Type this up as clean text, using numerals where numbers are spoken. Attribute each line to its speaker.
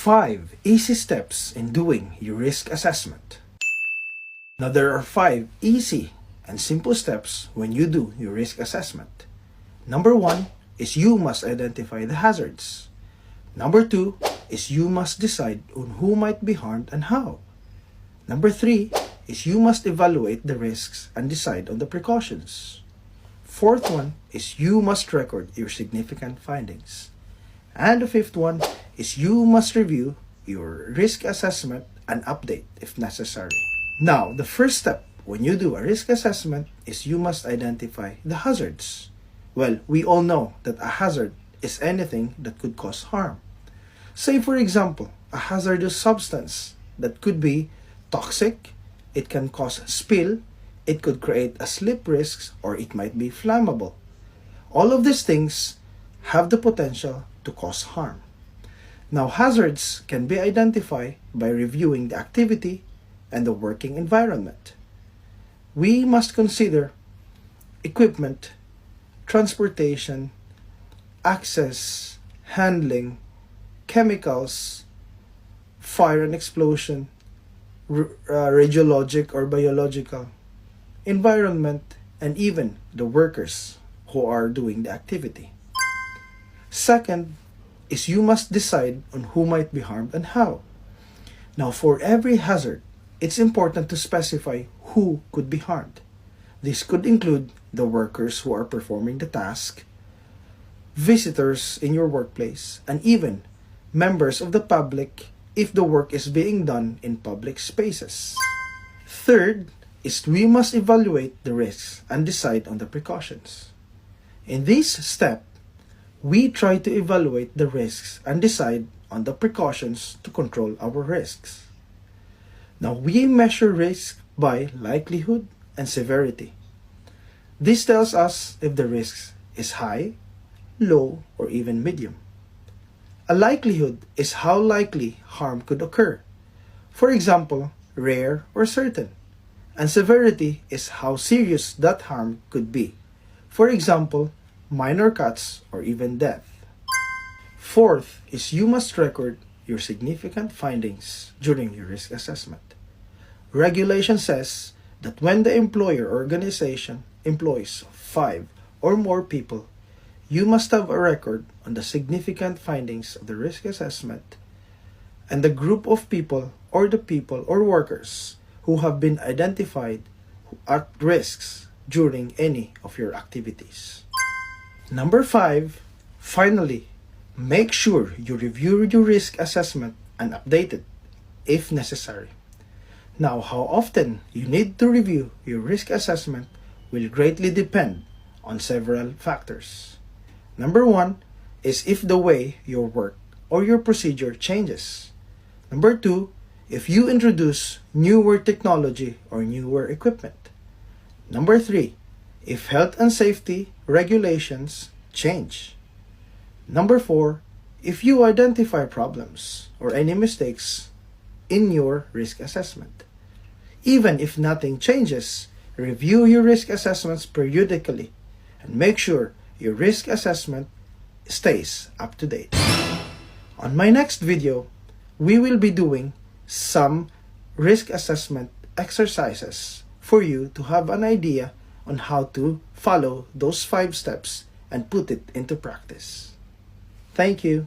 Speaker 1: 5 easy steps in doing your risk assessment. Now there are 5 easy and simple steps when you do your risk assessment. Number 1 is you must identify the hazards. Number 2 is you must decide on who might be harmed and how. Number 3 is you must evaluate the risks and decide on the precautions. Fourth one is you must record your significant findings. And the fifth one is you must review your risk assessment and update if necessary. Now, the first step when you do a risk assessment is you must identify the hazards. Well, we all know that a hazard is anything that could cause harm. Say for example, a hazardous substance that could be toxic, it can cause spill, it could create a slip risks, or it might be flammable. All of these things have the potential to cause harm. Now, hazards can be identified by reviewing the activity and the working environment. We must consider equipment, transportation, access, handling, chemicals, fire and explosion, radiologic or biological, environment, and even the workers who are doing the activity. Second is you must decide on who might be harmed and how. Now, for every hazard, it's important to specify who could be harmed. This could include the workers who are performing the task, visitors in your workplace, and even members of the public if the work is being done in public spaces. Third is we must evaluate the risks and decide on the precautions. In this step, we try to evaluate the risks and decide on the precautions to control our risks. Now, we measure risk by likelihood and severity. This tells us if the risk is high, low, or even medium. A likelihood is how likely harm could occur. For example, rare or certain. And severity is how serious that harm could be. For example, minor cuts or even death. Fourth is you must record your significant findings during your risk assessment. Regulation says that when the employer or organization employs 5 or more people, you must have a record on the significant findings of the risk assessment and the group of people or workers who have been identified at risks during any of your activities. Number 5, finally, make sure you review your risk assessment and update it if necessary. Now, how often you need to review your risk assessment will greatly depend on several factors. Number 1 is if the way your work or your procedure changes. Number 2, if you introduce newer technology or newer equipment. Number 3, if health and safety regulations change. Number 4, if you identify problems or any mistakes in your risk assessment. Even if nothing changes, review your risk assessments periodically and make sure your risk assessment stays up to date. On my next video, we will be doing some risk assessment exercises for you to have an idea on how to follow those 5 steps and put it into practice. Thank you.